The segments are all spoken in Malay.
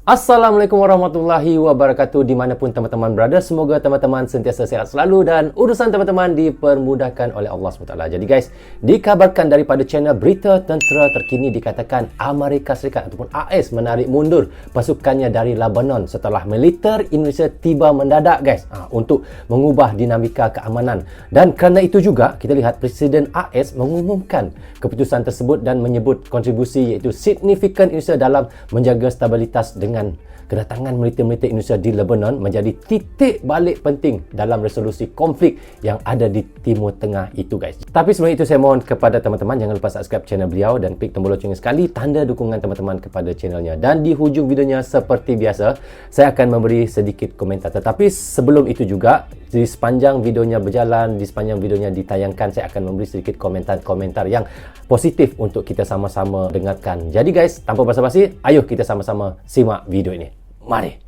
Assalamualaikum warahmatullahi wabarakatuh dimanapun teman-teman berada. Semoga teman-teman sentiasa sehat selalu dan urusan teman-teman dipermudahkan oleh Allah SWT. Jadi guys, dikabarkan daripada channel berita tentera terkini dikatakan Amerika Serikat ataupun AS menarik mundur pasukannya dari Lebanon setelah militer Indonesia tiba mendadak guys untuk mengubah dinamika keamanan. Dan kerana itu juga kita lihat Presiden AS mengumumkan keputusan tersebut dan menyebut kontribusi iaitu signifikan Indonesia dalam menjaga stabilitas dengan kedatangan militer-militer Indonesia di Lebanon menjadi titik balik penting dalam resolusi konflik yang ada di Timur Tengah itu guys. Tapi sebelum itu saya mohon kepada teman-teman jangan lupa subscribe channel beliau dan klik tombol lonceng sekali tanda dukungan teman-teman kepada channelnya. Dan di hujung videonya seperti biasa saya akan memberi sedikit komentar. Tetapi sebelum itu juga di sepanjang videonya berjalan, di sepanjang videonya ditayangkan, saya akan memberi sedikit komentar-komentar yang positif untuk kita sama-sama dengarkan. Jadi guys, tanpa basa-basi, ayo kita sama-sama simak video ini. Mari.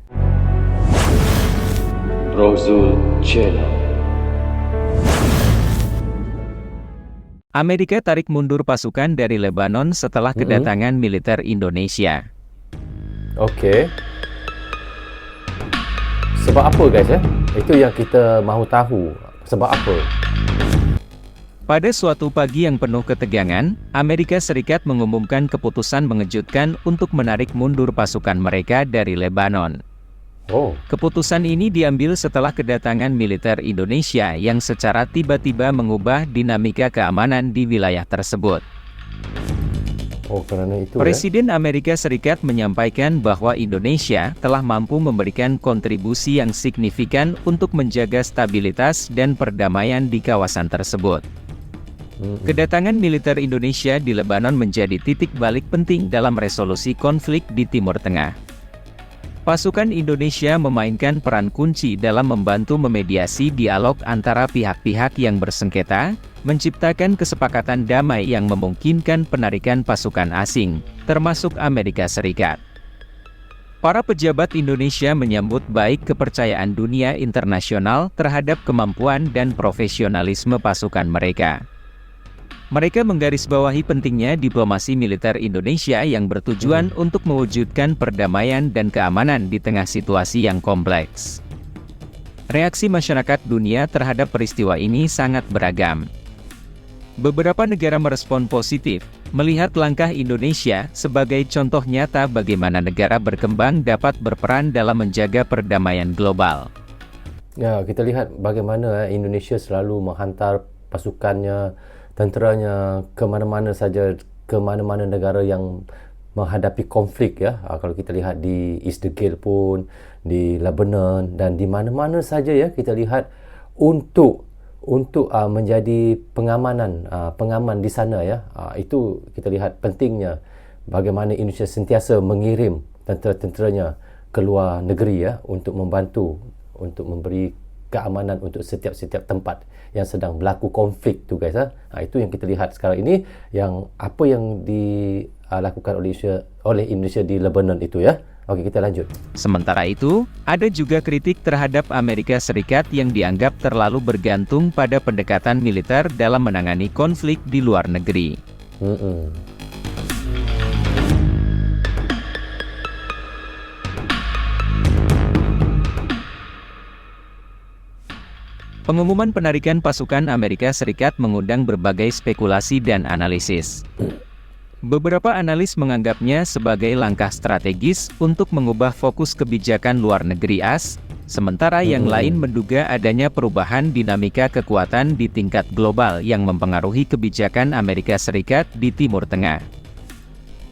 Rozul Channel. Amerika tarik mundur pasukan dari Lebanon setelah kedatangan militer Indonesia. Okey. Sebab apa guys ya? Itu yang kita mahu tahu. Sebab apa? Pada suatu pagi yang penuh ketegangan, Amerika Serikat mengumumkan keputusan mengejutkan untuk menarik mundur pasukan mereka dari Lebanon. Oh. Keputusan ini diambil setelah kedatangan militer Indonesia yang secara tiba-tiba mengubah dinamika keamanan di wilayah tersebut. Oh, kerana itu Presiden Amerika Serikat menyampaikan bahwa Indonesia telah mampu memberikan kontribusi yang signifikan untuk menjaga stabilitas dan perdamaian di kawasan tersebut. Kedatangan militer Indonesia di Lebanon menjadi titik balik penting dalam resolusi konflik di Timur Tengah. Pasukan Indonesia memainkan peran kunci dalam membantu memediasi dialog antara pihak-pihak yang bersengketa, menciptakan kesepakatan damai yang memungkinkan penarikan pasukan asing, termasuk Amerika Serikat. Para pejabat Indonesia menyambut baik kepercayaan dunia internasional terhadap kemampuan dan profesionalisme pasukan mereka. Mereka menggarisbawahi pentingnya diplomasi militer Indonesia yang bertujuan untuk mewujudkan perdamaian dan keamanan di tengah situasi yang kompleks. Reaksi masyarakat dunia terhadap peristiwa ini sangat beragam. Beberapa negara merespon positif, melihat langkah Indonesia sebagai contoh nyata bagaimana negara berkembang dapat berperan dalam menjaga perdamaian global. Ya, kita lihat bagaimana Indonesia selalu menghantar pasukannya, tenteranya ke mana-mana saja, ke mana-mana negara yang menghadapi konflik ya. Kalau kita lihat di East Gale pun, di Lebanon dan di mana-mana saja ya kita lihat untuk menjadi pengaman di sana ya. Itu kita lihat pentingnya bagaimana Indonesia sentiasa mengirim tentera-tenteranya ke luar negeri ya untuk membantu, untuk memberi keamanan untuk setiap tempat yang sedang berlaku konflik tu guys itu yang kita lihat sekarang ini, yang apa yang dilakukan oleh Indonesia di Lebanon itu ya. Okey, kita lanjut. Sementara itu, ada juga kritik terhadap Amerika Serikat yang dianggap terlalu bergantung pada pendekatan militer dalam menangani konflik di luar negeri. Pengumuman penarikan pasukan Amerika Serikat mengundang berbagai spekulasi dan analisis. Beberapa analis menganggapnya sebagai langkah strategis untuk mengubah fokus kebijakan luar negeri AS, sementara yang lain menduga adanya perubahan dinamika kekuatan di tingkat global yang mempengaruhi kebijakan Amerika Serikat di Timur Tengah.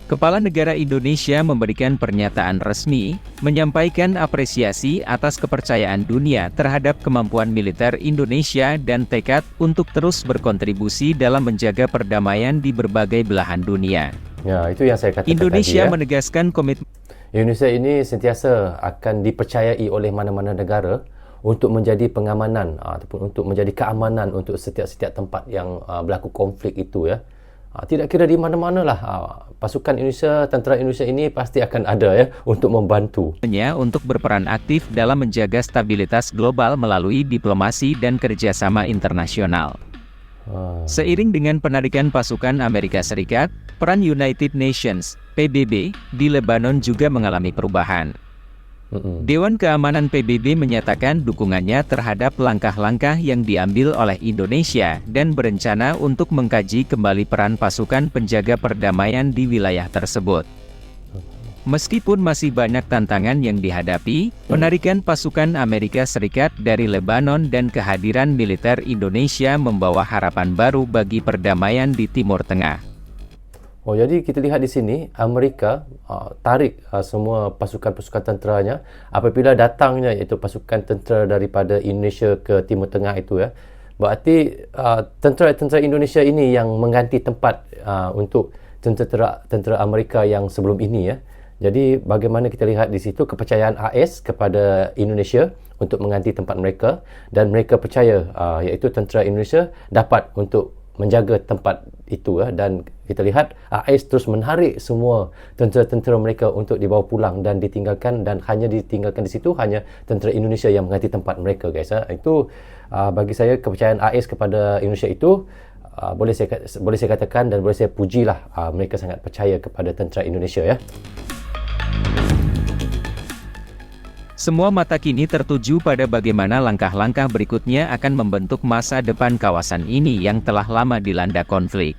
Kepala Negara Indonesia memberikan pernyataan resmi, menyampaikan apresiasi atas kepercayaan dunia terhadap kemampuan militer Indonesia dan tekad untuk terus berkontribusi dalam menjaga perdamaian di berbagai belahan dunia. Ya, itu yang saya katakan Indonesia tadi, ya. menegaskan komitmen Indonesia ini sentiasa akan dipercayai oleh mana-mana negara untuk menjadi pengamanan ataupun untuk menjadi keamanan untuk setiap tempat yang berlaku konflik itu ya. Tidak kira di mana-mana lah pasukan Indonesia, tentera Indonesia ini pasti akan ada ya untuk membantu. Untuk berperan aktif dalam menjaga stabilitas global melalui diplomasi dan kerjasama internasional. Seiring dengan penarikan pasukan Amerika Serikat, peran United Nations (PBB) di Lebanon juga mengalami perubahan. Dewan Keamanan PBB menyatakan dukungannya terhadap langkah-langkah yang diambil oleh Indonesia dan berencana untuk mengkaji kembali peran pasukan penjaga perdamaian di wilayah tersebut. Meskipun masih banyak tantangan yang dihadapi, penarikan pasukan Amerika Serikat dari Lebanon dan kehadiran militer Indonesia membawa harapan baru bagi perdamaian di Timur Tengah. Oh, jadi kita lihat di sini Amerika tarik semua pasukan-pasukan tenteranya apabila datangnya iaitu pasukan tentera daripada Indonesia ke Timur Tengah itu ya. Berarti tentera-tentera Indonesia ini yang mengganti tempat untuk tentera Amerika yang sebelum ini ya. Jadi bagaimana kita lihat di situ kepercayaan AS kepada Indonesia untuk mengganti tempat mereka, dan mereka percaya iaitu tentera Indonesia dapat untuk menjaga tempat itu dan kita lihat AS terus menarik semua tentera-tentera mereka untuk dibawa pulang dan ditinggalkan, dan hanya ditinggalkan di situ hanya tentera Indonesia yang mengganti tempat mereka guys. Itu bagi saya kepercayaan AS kepada Indonesia itu boleh saya katakan dan boleh saya pujilah, mereka sangat percaya kepada tentera Indonesia ya. Semua mata kini tertuju pada bagaimana langkah-langkah berikutnya akan membentuk masa depan kawasan ini yang telah lama dilanda konflik.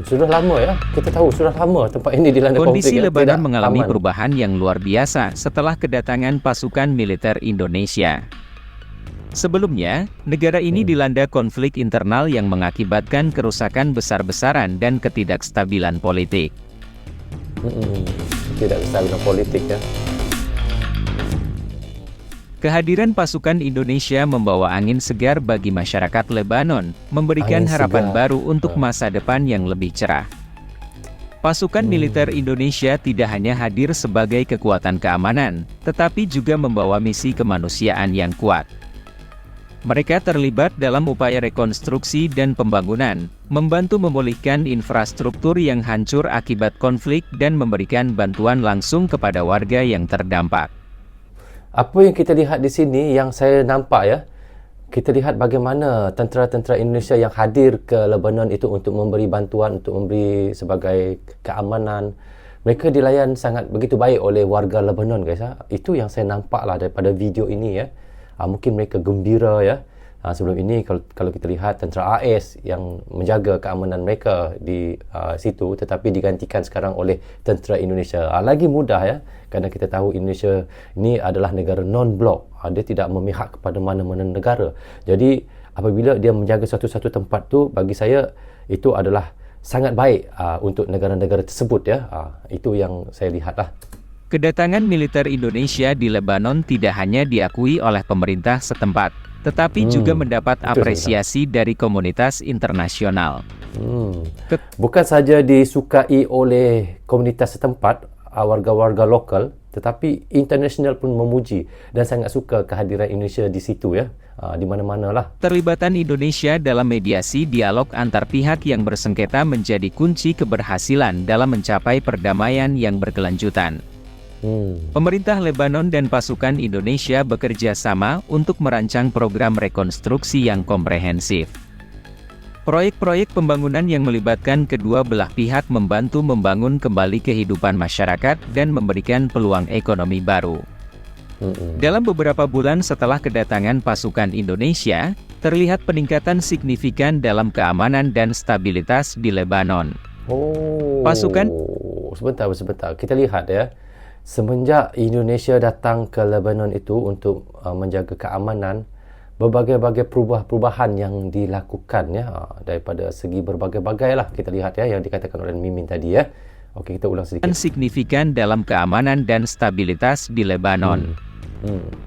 Sudah lama ya, kita tahu sudah lama tempat ini dilanda konflik. Kondisi Lebanon mengalami perubahan yang luar biasa setelah kedatangan pasukan militer Indonesia. Sebelumnya, negara ini dilanda konflik internal yang mengakibatkan kerusakan besar-besaran dan ketidakstabilan politik. Ketidakstabilan politik ya. Kehadiran pasukan Indonesia membawa angin segar bagi masyarakat Lebanon, memberikan harapan baru untuk masa depan yang lebih cerah. Pasukan militer Indonesia tidak hanya hadir sebagai kekuatan keamanan, tetapi juga membawa misi kemanusiaan yang kuat. Mereka terlibat dalam upaya rekonstruksi dan pembangunan, membantu memulihkan infrastruktur yang hancur akibat konflik dan memberikan bantuan langsung kepada warga yang terdampak. Apa yang kita lihat di sini yang saya nampak ya, kita lihat bagaimana tentera-tentera Indonesia yang hadir ke Lebanon itu untuk memberi bantuan, untuk memberi sebagai keamanan. Mereka dilayan sangat begitu baik oleh warga Lebanon guys. Itu yang saya nampak lah daripada video ini ya. Mungkin mereka gembira ya. Sebelum ini kalau kita lihat tentera AS yang menjaga keamanan mereka di situ, tetapi digantikan sekarang oleh tentera Indonesia. Lagi mudah ya, kerana kita tahu Indonesia ini adalah negara non-blok. Dia tidak memihak kepada mana-mana negara. Jadi apabila dia menjaga satu-satu tempat tu, bagi saya itu adalah sangat baik untuk negara-negara tersebut ya. Itu yang saya lihatlah. Kedatangan militer Indonesia di Lebanon tidak hanya diakui oleh pemerintah setempat, tetapi juga mendapat apresiasi dari komunitas internasional. Bukan saja disukai oleh komunitas setempat, warga-warga lokal, tetapi internasional pun memuji dan sangat suka kehadiran Indonesia di situ ya, di mana-mana lah. Terlibatan Indonesia dalam mediasi dialog antar pihak yang bersengketa menjadi kunci keberhasilan dalam mencapai perdamaian yang berkelanjutan. Pemerintah Lebanon dan pasukan Indonesia bekerja sama untuk merancang program rekonstruksi yang komprehensif. Proyek-proyek pembangunan yang melibatkan kedua belah pihak membantu membangun kembali kehidupan masyarakat dan memberikan peluang ekonomi baru. Dalam beberapa bulan setelah kedatangan pasukan Indonesia, terlihat peningkatan signifikan dalam keamanan dan stabilitas di Lebanon. Sebentar. Kita lihat ya. Semenjak Indonesia datang ke Lebanon itu untuk menjaga keamanan, berbagai-bagai perubahan yang dilakukan ya, daripada segi berbagai-bagai lah kita lihat ya yang dikatakan oleh Mimin tadi ya. Okey, kita ulang sedikit. Signifikan dalam keamanan dan stabilitas di Lebanon.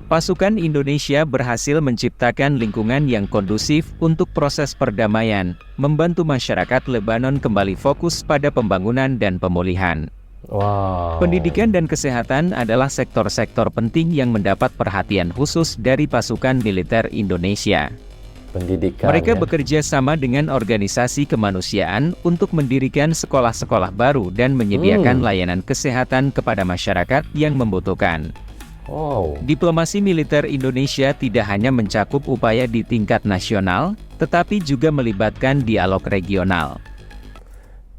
Pasukan Indonesia berhasil menciptakan lingkungan yang kondusif untuk proses perdamaian, membantu masyarakat Lebanon kembali fokus pada pembangunan dan pemulihan. Pendidikan dan kesehatan adalah sektor-sektor penting yang mendapat perhatian khusus dari pasukan militer Indonesia. Mereka bekerja sama dengan organisasi kemanusiaan untuk mendirikan sekolah-sekolah baru dan menyediakan layanan kesehatan kepada masyarakat yang membutuhkan. Wow. Diplomasi militer Indonesia tidak hanya mencakup upaya di tingkat nasional, tetapi juga melibatkan dialog regional.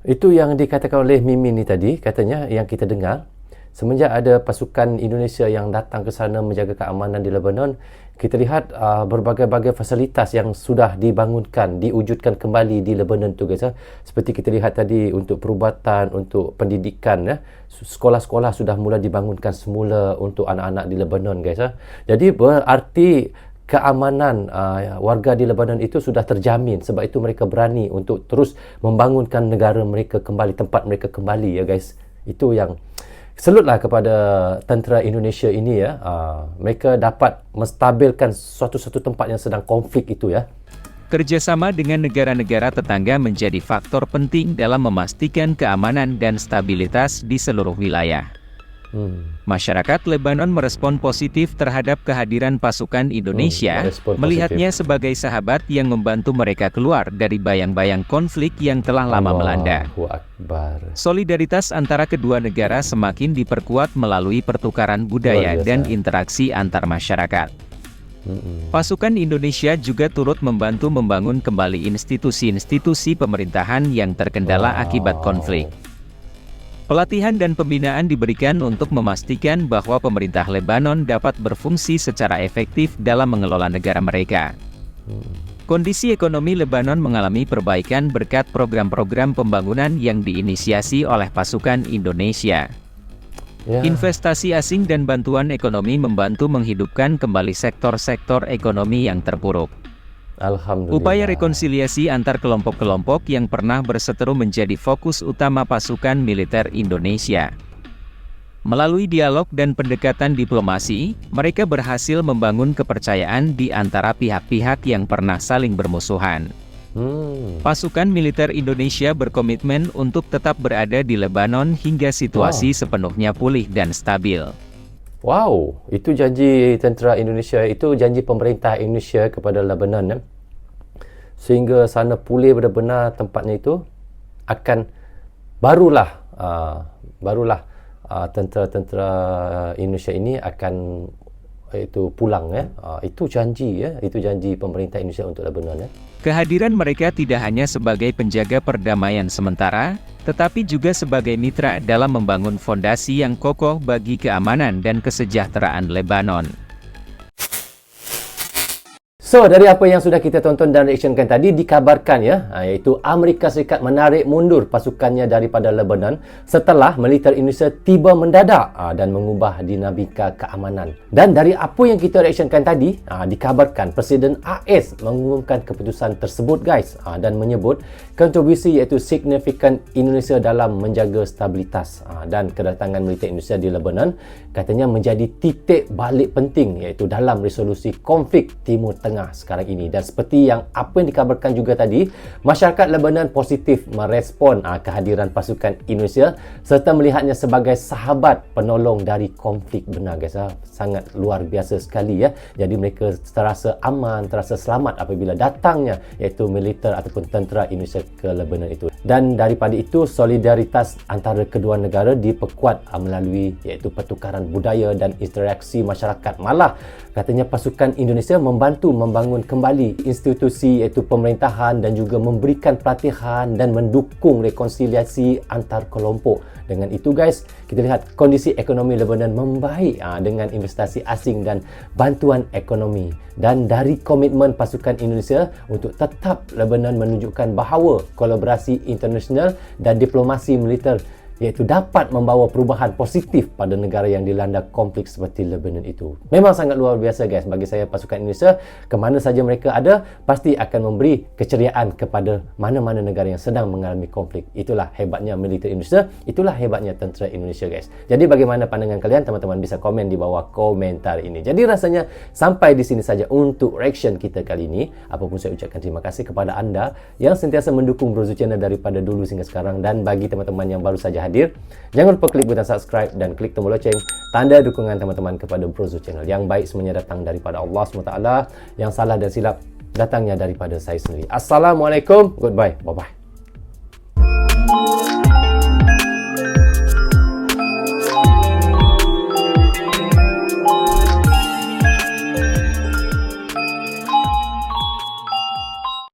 Itu yang dikatakan oleh Mimin ni tadi, katanya yang kita dengar, semenjak ada pasukan Indonesia yang datang ke sana menjaga keamanan di Lebanon, kita lihat berbagai-bagai fasilitas yang sudah dibangunkan, diwujudkan kembali di Lebanon tu guys. Seperti kita lihat tadi untuk perubatan, untuk pendidikan, sekolah-sekolah sudah mula dibangunkan semula untuk anak-anak di Lebanon guys. Jadi berarti keamanan warga di Lebanon itu sudah terjamin, sebab itu mereka berani untuk terus membangunkan negara mereka kembali, tempat mereka kembali ya guys. Itu yang salutlah kepada tentera Indonesia ini ya. Mereka dapat menstabilkan suatu tempat yang sedang konflik itu ya. Kerjasama dengan negara-negara tetangga menjadi faktor penting dalam memastikan keamanan dan stabilitas di seluruh wilayah. Masyarakat Lebanon merespon positif terhadap kehadiran pasukan Indonesia, melihatnya sebagai sahabat yang membantu mereka keluar dari bayang-bayang konflik yang telah lama melanda. Solidaritas antara kedua negara semakin diperkuat melalui pertukaran budaya dan interaksi antar masyarakat. Pasukan Indonesia juga turut membantu membangun kembali institusi-institusi pemerintahan yang terkendala akibat konflik. Pelatihan dan pembinaan diberikan untuk memastikan bahwa pemerintah Lebanon dapat berfungsi secara efektif dalam mengelola negara mereka. Kondisi ekonomi Lebanon mengalami perbaikan berkat program-program pembangunan yang diinisiasi oleh pasukan Indonesia. Investasi asing dan bantuan ekonomi membantu menghidupkan kembali sektor-sektor ekonomi yang terpuruk. Alhamdulillah. Upaya rekonsiliasi antar kelompok-kelompok yang pernah berseteru menjadi fokus utama pasukan militer Indonesia. Melalui dialog dan pendekatan diplomasi, mereka berhasil membangun kepercayaan di antara pihak-pihak yang pernah saling bermusuhan. Pasukan militer Indonesia berkomitmen untuk tetap berada di Lebanon hingga situasi sepenuhnya pulih dan stabil. Wow, itu janji tentera Indonesia, itu janji pemerintah Indonesia kepada Lebanon. Sehingga sana pulih benar-benar tempatnya itu, akan barulah tentera-tentera Indonesia ini akan itu pulang ya. Itu janji ya, itu janji pemerintah Indonesia untuk Lebanon ya. Kehadiran mereka tidak hanya sebagai penjaga perdamaian sementara, tetapi juga sebagai mitra dalam membangun fondasi yang kokoh bagi keamanan dan kesejahteraan Lebanon. So, dari apa yang sudah kita tonton dan reactionkan tadi, dikabarkan ya, iaitu Amerika Serikat menarik mundur pasukannya daripada Lebanon setelah militer Indonesia tiba mendadak dan mengubah dinamika keamanan. Dan dari apa yang kita reactionkan tadi, dikabarkan Presiden AS mengumumkan keputusan tersebut guys, dan menyebut kontribusi iaitu signifikan Indonesia dalam menjaga stabilitas, dan kedatangan militer Indonesia di Lebanon katanya menjadi titik balik penting iaitu dalam resolusi konflik Timur Tengah sekarang ini. Dan seperti yang apa yang dikabarkan juga tadi, masyarakat Lebanon positif merespon kehadiran pasukan Indonesia serta melihatnya sebagai sahabat penolong dari konflik. Benar guys, sangat luar biasa sekali ya. Jadi mereka terasa aman, terasa selamat apabila datangnya iaitu militer ataupun tentera Indonesia ke Lebanon itu. Dan daripada itu, solidaritas antara kedua negara diperkuat melalui iaitu pertukaran budaya dan interaksi masyarakat. Malah katanya pasukan Indonesia membantu membangun kembali institusi iaitu pemerintahan dan juga memberikan pelatihan dan mendukung rekonsiliasi antar kelompok. Dengan itu guys, kita lihat kondisi ekonomi Lebanon membaik dengan investasi asing dan bantuan ekonomi. Dan dari komitmen pasukan Indonesia untuk tetap Lebanon menunjukkan bahawa kolaborasi internasional dan diplomasi militer iaitu dapat membawa perubahan positif pada negara yang dilanda konflik seperti Lebanon itu. Memang sangat luar biasa guys. Bagi saya, pasukan Indonesia ke mana saja mereka ada pasti akan memberi keceriaan kepada mana-mana negara yang sedang mengalami konflik. Itulah hebatnya militer Indonesia, itulah hebatnya tentera Indonesia guys. Jadi bagaimana pandangan kalian? Teman-teman bisa komen di bawah komentar ini. Jadi rasanya sampai di sini saja untuk reaction kita kali ini. Apapun saya ucapkan terima kasih kepada anda yang sentiasa mendukung Brozo Channel daripada dulu hingga sekarang. Dan bagi teman-teman yang baru saja hadir, jangan lupa klik butang subscribe dan klik tombol loceng, tanda dukungan teman-teman kepada Brozo Channel. Yang baik semuanya datang daripada Allah SWT, yang salah dan silap datangnya daripada saya sendiri. Assalamualaikum, goodbye, bye-bye.